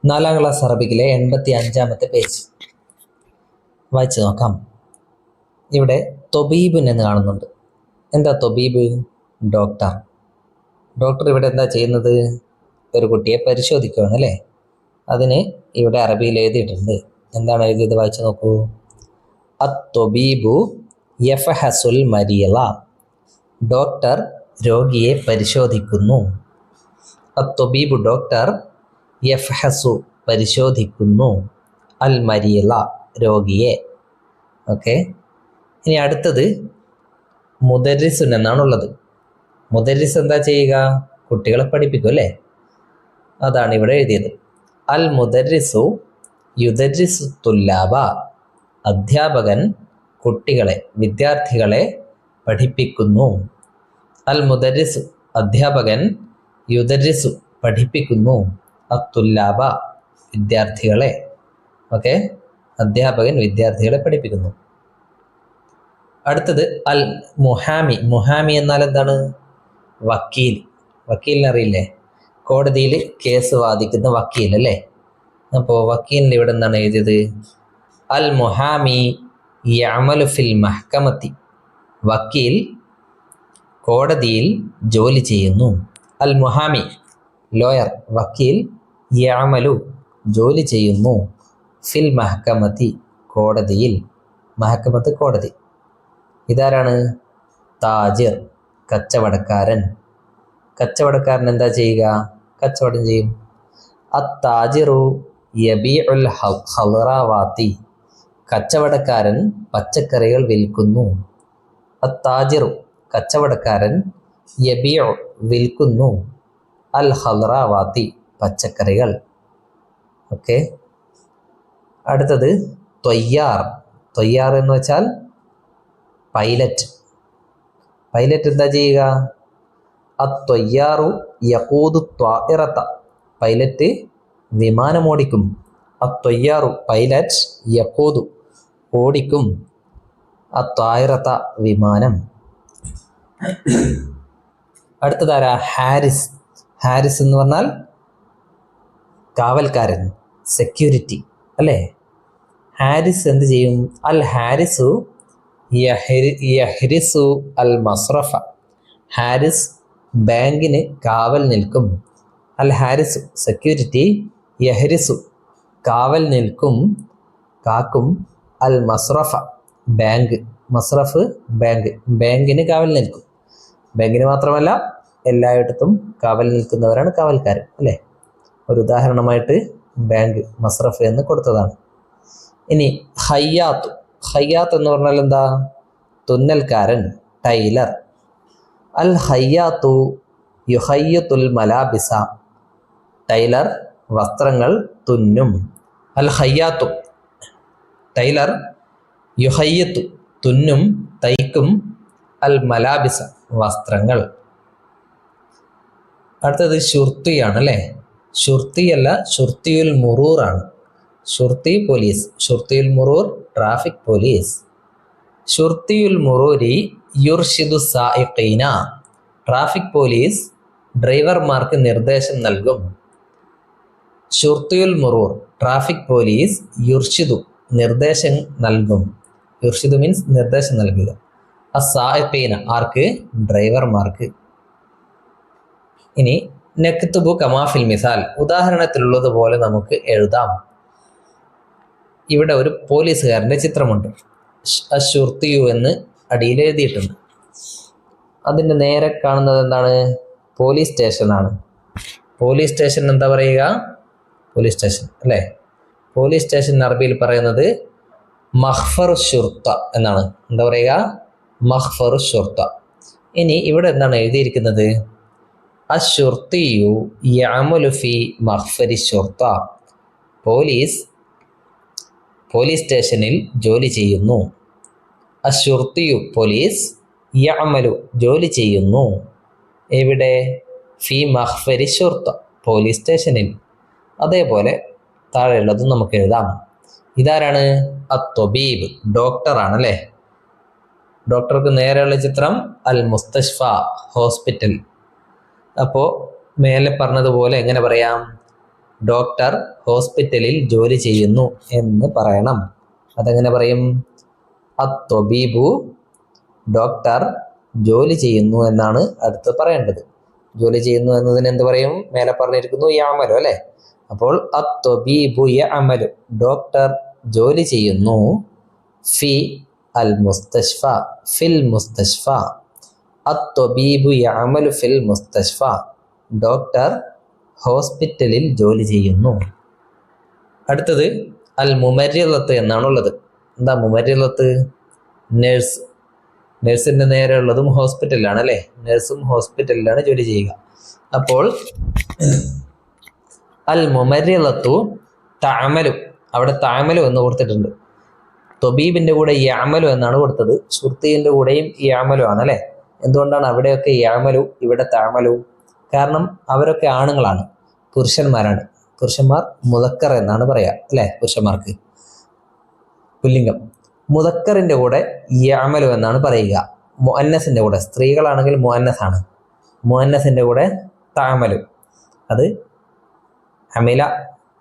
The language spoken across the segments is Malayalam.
4ാം ക്ലാസ് അറബിക്കിലെ 85-ാമത്തെ പേജ് വായിച്ചു നോക്കാം. ഇവിടെ തൊബീബുൻ എന്ന് കാണുന്നുണ്ട്. എന്താ തൊബീബ്? ഡോക്ടർ. ഡോക്ടർ ഇവിടെ എന്താ ചെയ്യുന്നത്? ഒരു കുട്ടിയെ പരിശോധിക്കുകയാണ് അല്ലേ? അതിന് ഇവിടെ അറബിയിൽ എഴുതിയിട്ടുണ്ട്. എന്താണ് എഴുതിയത്? വായിച്ചു നോക്കൂ. അത്തൊബീബു യഫഹസുൽ മരീള. ഡോക്ടർ രോഗിയെ പരിശോധിക്കുന്നു. അത്തൊബീബു ഡോക്ടർ യഫഹസു പരിശോധിക്കുന്നു, അൽ മരീള രോഗിയെ. ഓക്കെ, ഇനി അടുത്തത് മുദരിസുൻ എന്നാണുള്ളത്. മുദരിസ് എന്താ ചെയ്യുക? കുട്ടികളെ പഠിപ്പിക്കും അല്ലേ? അതാണ് ഇവിടെ എഴുതിയത്. അൽ മുദരിസു യുദരിസു തുല്ലാബ. അധ്യാപകൻ കുട്ടികളെ, വിദ്യാർത്ഥികളെ പഠിപ്പിക്കുന്നു. അൽ മുദരിസ് അധ്യാപകൻ, യുദരിസു പഠിപ്പിക്കുന്നു, അത്തുല്ലാബ വിദ്യാർത്ഥികളെ. ഓക്കെ, അധ്യാപകൻ വിദ്യാർത്ഥികളെ പഠിപ്പിക്കുന്നു. അടുത്തത് അൽ മുഹാമി. മുഹാമി എന്നാൽ എന്താണ്? വക്കീൽ. വക്കീലിനെ അറിയില്ലേ? കോടതിയിൽ കേസ് വാദിക്കുന്ന വക്കീൽ അല്ലേ? അപ്പോൾ വക്കീലിൻ്റെ ഇവിടെ എന്താണ് എഴുതിയത്? അൽ മുഹാമി യഅമലു ഫിൽ മഹ്കമത്തി. വക്കീൽ കോടതിയിൽ ജോലി ചെയ്യുന്നു. അൽ മുഹാമി ലോയർ, വക്കീൽ, യഅമലു ജോലി ചെയ്യുന്നു, ഫിൽ മഹ്കമത്തി കോടതിയിൽ. മഹ്കമത്ത് കോടതി. ഇതാരാണ്? താജിർ കച്ചവടക്കാരൻ. കച്ചവടക്കാരൻ എന്താ ചെയ്യുക? കച്ചവടം ചെയ്യും. അത്താജിറു യബീഉൽ ഖളറാവാത്തി. കച്ചവടക്കാരൻ പച്ചക്കറികൾ വിൽക്കുന്നു. അത്താജിറു കച്ചവടക്കാരൻ, യബീഉ വിൽക്കുന്നു, അൽ ഖളറാവാത്തി പച്ചക്കറികൾ. ഓക്കെ, അടുത്തത് ത്വയ്യാർ. ത്വയ്യാർ എന്ന് വെച്ചാൽ പൈലറ്റ്. പൈലറ്റ് എന്താ ചെയ്യുക? അത്വയ്യാറു യഖൂദു ത്വാഇറത. പൈലറ്റ് വിമാനം ഓടിക്കും. അത്വയ്യാറു പൈലറ്റ്, യഖൂദു ഓടിക്കും, അത്വാഇറത വിമാനം. അടുത്തതാരാ? ഹാരിസ്. ഹാരിസ് എന്ന് പറഞ്ഞാൽ കാവൽക്കാരൻ, സെക്യൂരിറ്റി അല്ലേ? ഹാരിസ് എന്ത് ചെയ്യും? അൽ ഹാരിസു യഹ്രിസു അൽ മസ്റഫ. ഹാരിസ് ബാങ്കിന് കാവൽ നിൽക്കും. അൽ ഹാരിസു സെക്യൂരിറ്റി, യഹ്രിസു കാവൽ നിൽക്കും, കാക്കും, അൽ മസ്റഫ ബാങ്ക്. മസ്റഫ് ബാങ്ക്, ബാങ്കിന് കാവൽ നിൽക്കും. ബാങ്കിന് മാത്രമല്ല എല്ലായിടത്തും കാവൽ നിൽക്കുന്നവരാണ് കാവൽക്കാർ അല്ലേ? ഒരു ഉദാഹരണമായിട്ട് ബാങ്ക്, മസ്റഫ് എന്ന് കൊടുത്തതാണ്. ഇനി ഹയ്യാത്തു. ഹയ്യാത്ത് എന്ന് പറഞ്ഞാൽ എന്താ? തുന്നൽക്കാരൻ, ടൈലർ. അൽ ഹയ്യാത്തു യുഹയ്യത്തുൽ മലാബിസ. ടൈലർ വസ്ത്രങ്ങൾ തുന്നും. അൽ ഹയ്യാത്തു ടൈലർ, യുഹയ്യത്തു തുന്നും, തയ്ക്കും, അൽ മലാബിസ വസ്ത്രങ്ങൾ. അടുത്തത് ഷുർത്തിയാണ് അല്ലേ? ഷുർത്തിയല്ല, ഷുർത്തിയുൽ മുറൂർ ആണ്. ഷുർത്തി police, ഷുർത്തിയുൽ മുറൂർ traffic police. ഷുർത്തിയുൽ മുറൂരി യുർഷിദു സായിഖീന. Traffic police ഡ്രൈവർമാർക്ക് നിർദ്ദേശം നൽകും. ഷുർത്തിയുൽ മുറൂർ ട്രാഫിക് പോലീസ്, യുർഷിദു നിർദ്ദേശം നൽകും. യുർഷിദു മീൻസ് നിർദ്ദേശം നൽകുക. അസായിഖീന ആർക്ക്? ഡ്രൈവർമാർക്ക്. ഇനി നക്തുബു കമാഫിൽ മിസാൽ. ഉദാഹരണത്തിലുള്ളതുപോലെ നമുക്ക് എഴുതാം. ഇവിടെ ഒരു പോലീസുകാരൻ്റെ ചിത്രമുണ്ട്. അഷുർത്തിയു എന്ന് അടിയിൽ എഴുതിയിട്ടുണ്ട്. അതിൻ്റെ നേരെ കാണുന്നത് എന്താണ്? പോലീസ് സ്റ്റേഷനാണ്. പോലീസ് സ്റ്റേഷൻ എന്താ പറയുക? പോലീസ് സ്റ്റേഷൻ അല്ലേ? പോലീസ് സ്റ്റേഷൻ അറബിയിൽ പറയുന്നത് മഖ്ഫറു ഷുർത്ത എന്നാണ്. എന്താ പറയുക? മഖ്ഫറു ഷുർത്ത. ഇനി ഇവിടെ എന്താണ് എഴുതിയിരിക്കുന്നത്? അഷുർത്തിയു യഅമലു ഫി മഖ്ഫരി ഷുർത്ത. പോലീസ് സ്റ്റേഷനിൽ ജോലി ചെയ്യുന്നു. അഷുർത്തിയു പോലീസ്, യഅമലു ജോലി ചെയ്യുന്നു. എവിടെ? ഫി മഖ്ഫരി ഷുർത്ത പോലീസ് സ്റ്റേഷനിൽ. അതേപോലെ താഴെയുള്ളതും നമുക്ക് എഴുതാം. ഇതാരാണ്? അത്തൊബീബ് ഡോക്ടറാണ് അല്ലേ? ഡോക്ടർക്ക് നേരെയുള്ള ചിത്രം അൽ മുസ്തഷ്ഫ ഹോസ്പിറ്റൽ. അപ്പോൾ മേലെ പറഞ്ഞതുപോലെ എങ്ങനെ പറയാം? ഡോക്ടർ ഹോസ്പിറ്റലിൽ ജോലി ചെയ്യുന്നു എന്ന് പറയണം. അതെങ്ങനെ പറയും? അത്തൊബീബു ഡോക്ടർ ജോലി ചെയ്യുന്നു എന്നാണ് അടുത്ത് പറയേണ്ടത്. ജോലി ചെയ്യുന്നു എന്നതിന് എന്ത് പറയും? മേലെ പറഞ്ഞിരിക്കുന്നു യഅമലു അല്ലേ? അപ്പോൾ അത്തൊബീബു യഅമലു ഡോക്ടർ ജോലി ചെയ്യുന്നു. ഫി അൽ മുസ്തഷ്ഫ ഫിൽ മുസ്തഷ്ഫ അത്തൊബീബു യഅമലു ഫിൽ മുസ്തഷ്ഫ ഡോക്ടർ ഹോസ്പിറ്റലിൽ ജോലി ചെയ്യുന്നു. അടുത്തത് അൽ മുമരിളത്ത് എന്നാണുള്ളത്. എന്താ മുമരിളത്ത്? നേഴ്സ്. നേഴ്സിൻ്റെ നേരെ ഉള്ളതും ഹോസ്പിറ്റലിലാണ് അല്ലേ? നേഴ്സും ഹോസ്പിറ്റലിലാണ് ജോലി ചെയ്യുക. അപ്പോൾ അൽ മുമരിളത്തു തഅമലു, അവിടെ തഅമലു എന്ന് കൊടുത്തിട്ടുണ്ട്. തൊബീബിൻ്റെ കൂടെ യഅമലു എന്നാണ് കൊടുത്തത്. ശുർത്തിൻ്റെ കൂടെയും യഅമലു ആണ് അല്ലേ? എന്തുകൊണ്ടാണ് അവിടെയൊക്കെ യഅമലു ഇവിടെ തഅമലു? കാരണം അവരൊക്കെ ആണുങ്ങളാണ്, പുരുഷന്മാരാണ്. പുരുഷന്മാർ മുദക്കർ എന്നാണ് പറയുക അല്ലേ? പുരുഷന്മാർക്ക് പുല്ലിംഗം. മുദക്കറിൻ്റെ കൂടെ യഅമലു എന്നാണ് പറയുക. മുഅന്നസിൻ്റെ കൂടെ, സ്ത്രീകളാണെങ്കിൽ മുഅന്നസാണ്, മുഅന്നസിൻ്റെ കൂടെ തഅമലു. അത് അമില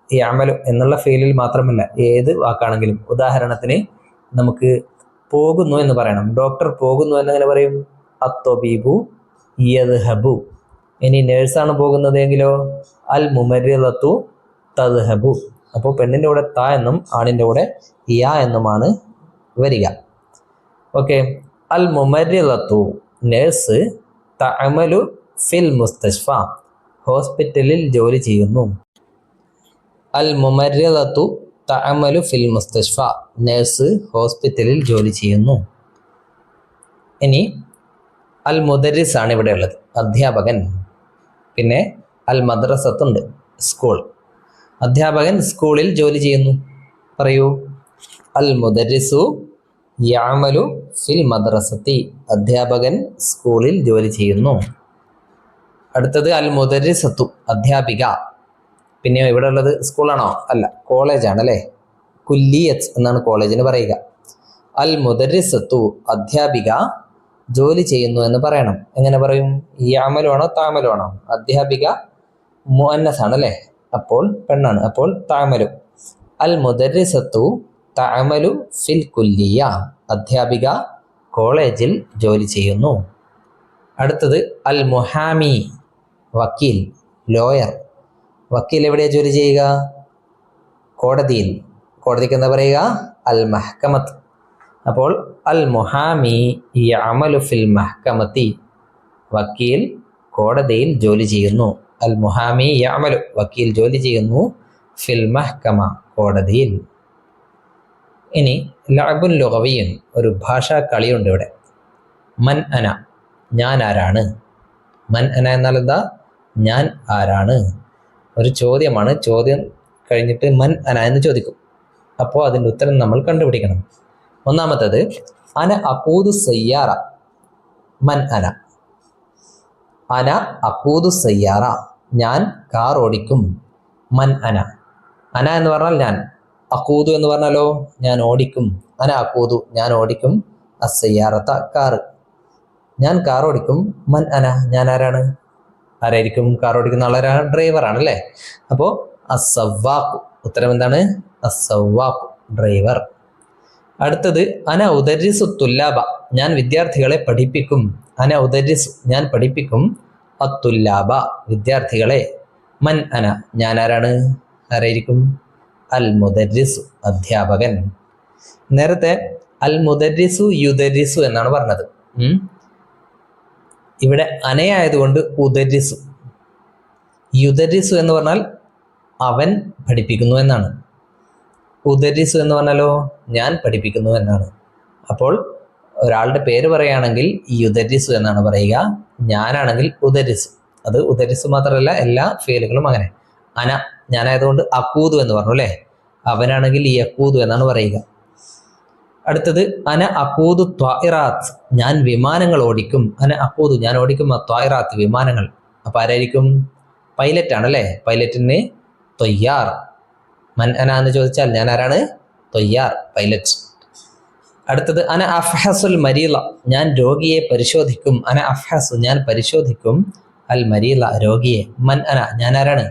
യഅമലു എന്നുള്ള ഫീലിൽ മാത്രമല്ല, ഏത് വാക്കാണെങ്കിലും. ഉദാഹരണത്തിന് നമുക്ക് പോകുന്നു എന്ന് പറയണം. ഡോക്ടർ പോകുന്നു എന്നെങ്ങനെ പറയും? അത്തൊബീബു യദ്ഹബു. ഇനി നേഴ്സാണ് പോകുന്നത് എങ്കിലോ അൽ മുമരിളത്തു തദ്ഹബു. അപ്പോൾ പെണ്ണിൻ്റെ കൂടെ ത എന്നും ആണിൻ്റെ കൂടെ യ എന്നുമാണ് വരിക. ഓക്കെ. അൽ മുമരിളത്തു നേഴ്സ്, തഅമലു ഫിൽ മുസ്തഷ്ഫ ഹോസ്പിറ്റലിൽ ജോലി ചെയ്യുന്നു. അൽ മുമരിളത്തു തഅമലു ഫിൽ മുസ്തഷ്ഫ നേഴ്സ് ഹോസ്പിറ്റലിൽ ജോലി ചെയ്യുന്നു. ഇനി അൽ മുദരിസ് ആണ് ഇവിടെ ഉള്ളത്, അധ്യാപകൻ. പിന്നെ അൽ മദ്രസത്തുണ്ട്, സ്കൂൾ. അധ്യാപകൻ സ്കൂളിൽ ജോലി ചെയ്യുന്നു. പറയൂ. അൽ മുദരിസു യഅമലു ഫിൽ മദ്രസത്തി അധ്യാപകൻ സ്കൂളിൽ ജോലി ചെയ്യുന്നു. അടുത്തത് അൽ മുദരിസത്തു അധ്യാപിക. പിന്നെയോ ഇവിടെ ഉള്ളത് സ്കൂളാണോ? അല്ല, കോളേജാണ് അല്ലേ? കുല്ലിയത്ത് എന്നാണ് കോളേജിന് പറയുക. അൽ മുദരിസത്തു അധ്യാപിക ജോലി ചെയ്യുന്നു എന്ന് പറയണം. എങ്ങനെ പറയും? യഅമലു ആണോ തഅമലു ആണോ? അധ്യാപിക മുഅന്നസാണ് അല്ലേ? അപ്പോൾ പെണ്ണാണ്, അപ്പോൾ തഅമലു. അൽ മുദരിസത്തു തഅമലു ഫിൽ കുല്ലിയ അധ്യാപിക കോളേജിൽ ജോലി ചെയ്യുന്നു. അടുത്തത് അൽ മുഹാമി വക്കീൽ, ലോയർ. വക്കീൽ എവിടെയാണ് ജോലി ചെയ്യുക? കോടതിയിൽ. കോടതിക്ക് എന്താ പറയുക? അൽ മഹ്കമത്ത്. അപ്പോൾ അൽ മുഹാമി യഅമലു ഫിൽ മഹ്കമത്തി വക്കീൽ കോടതിയിൽ ജോലി ചെയ്യുന്നു. അൽ മുഹാമി യഅമലു വക്കീൽ ജോലി ചെയ്യുന്നു. ഫിൽ മഹ്കമ കോടതിയിൽ. ഇനി ലഅബുൻ ലുഗവിയ്യൻ ഒരു ഭാഷാ കളിയുണ്ട് ഇവിടെ. മൻ അന ഞാൻ ആരാണ്? മൻ അന എന്നാൽ എന്താ? ഞാൻ ആരാണ്? ഒരു ചോദ്യമാണ്. ചോദ്യം കഴിഞ്ഞിട്ട് മൻ അന എന്ന് ചോദിക്കും. അപ്പോൾ അതിൻ്റെ ഉത്തരം നമ്മൾ കണ്ടുപിടിക്കണം. ഒന്നാമത്തത് അന അഖൂദു സയ്യാറ. മൻ അന? അന അഖൂദു സയ്യാറ ഞാൻ കാർ ഓടിക്കും. മൻ അന? അന എന്ന് പറഞ്ഞാൽ ഞാൻ, അഖൂദു എന്ന് പറഞ്ഞാലോ ഞാൻ ഓടിക്കും. അന അഖൂദു ഞാൻ ഓടിക്കും, അസയ്യാറത്ത കാറ്. ഞാൻ കാർ ഓടിക്കും. മൻ അന? ഞാൻ ആരാണ്? ആരായിരിക്കും കാർ ഓടിക്കുന്ന ആളാരാണ്? ഡ്രൈവറാണ് അല്ലേ? അപ്പോൾ അസവ്വാഖു. ഉത്തരം എന്താണ്? അസവ്വാഖു ഡ്രൈവർ. അടുത്തത് അന ഉദരിസു തുല്ലാബ ഞാൻ വിദ്യാർത്ഥികളെ പഠിപ്പിക്കും. അന ഉദരിസു ഞാൻ പഠിപ്പിക്കും. അത്തുല്ലാബ വിദ്യാർത്ഥികളെ. മൻ അന? ഞാൻ ആരാണ്? ആരായിരിക്കും? അൽ മുദരിസു അധ്യാപകൻ. നേരത്തെ അൽ മുദരിസു യുദരിസു എന്നാണ് പറഞ്ഞത്. ഇവിടെ അനയായതുകൊണ്ട് ഉദരിസു. യുദരിസു എന്ന് പറഞ്ഞാൽ അവൻ പഠിപ്പിക്കുന്നു എന്നാണ്. ഉദരിസു എന്ന് പറഞ്ഞാലോ ഞാൻ പഠിപ്പിക്കുന്നു എന്നാണ്. അപ്പോൾ ഒരാളുടെ പേര് പറയുകയാണെങ്കിൽ യുദരിസു എന്നാണ് പറയുക. ഞാനാണെങ്കിൽ ഉദരിസു. അത് ഉദരിസു മാത്രമല്ല, എല്ലാ ഫേലുകളും അങ്ങനെ. അന ഞാനായതുകൊണ്ട് അക്കൂതു എന്ന് പറഞ്ഞു അല്ലേ? അവനാണെങ്കിൽ യക്കൂതു എന്നാണ് പറയുക. അടുത്തത് അന അക്കൂതു ത്വായിറാത്ത് ഞാൻ വിമാനങ്ങൾ ഓടിക്കും. അന അക്കൂതു ഞാൻ ഓടിക്കും ത്വായിറാത്ത് വിമാനങ്ങൾ. അപ്പോൾ ആരായിരിക്കും? പൈലറ്റ് ആണല്ലേ? പൈലറ്റിന് തൊയ്യാർ. മൻ അന എന്ന് ചോദിച്ചാൽ ഞാൻ ആരാണ്? തൊയ്യാർ, പൈലറ്റ്. അടുത്തത് അന അഫ്ഹസുൽ മരീല ഞാൻ രോഗിയെ പരിശോധിക്കും. അന അഫ്ഹസു ഞാൻ പരിശോധിക്കും അൽ മരീല രോഗിയെ. മൻ അന? ഞാൻ ആരാണ്?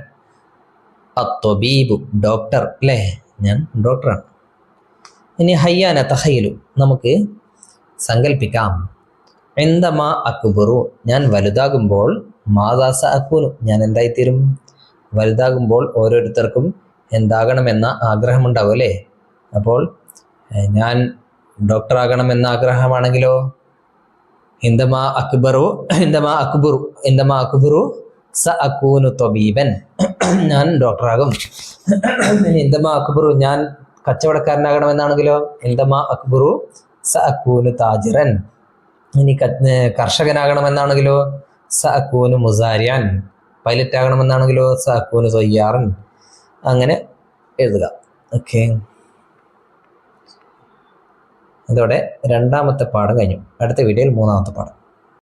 അത്തൊബീബു ഡോക്ടർ അല്ലേ, ഞാൻ ഡോക്ടറാണ്. ഇനി ഹയ്യാന തഹയിലു നമുക്ക് സങ്കല്പിക്കാം. എന്തമാ അക്ബറു ഞാൻ വലുതാകുമ്പോൾ, മാദാസ അക്കൂനു ഞാൻ എന്തായിത്തീരും. വലുതാകുമ്പോൾ ഓരോരുത്തർക്കും എന്താകണമെന്ന ആഗ്രഹമുണ്ടാവും അല്ലേ. അപ്പോൾ ഞാൻ ഡോക്ടറാകണമെന്ന ആഗ്രഹമാണെങ്കിലോ, എന്തമാ അക്ബറു സ അക്കൂനു തൊബീബൻ ഞാൻ ഡോക്ടറാകും. എന്തമാ അക്ബറു ഞാൻ കച്ചവടക്കാരനാകണമെന്നാണെങ്കിലോ, എന്തമാ അക്ബറു സ അക്കൂനു താജിറൻ. ഇനി കർഷകനാകണമെന്നാണെങ്കിലോ, സ അക്കൂനു മുസാരിയൻ. പൈലറ്റ് ആകണമെന്നാണെങ്കിലോ, സ അക്കൂനു സയ്യാറൻ. അങ്ങനെ എഴുതുക. ഓക്കെ, ഇതോടെ രണ്ടാമത്തെ പാഠം കഴിഞ്ഞു. അടുത്ത വീഡിയോയിൽ മൂന്നാമത്തെ പാഠം.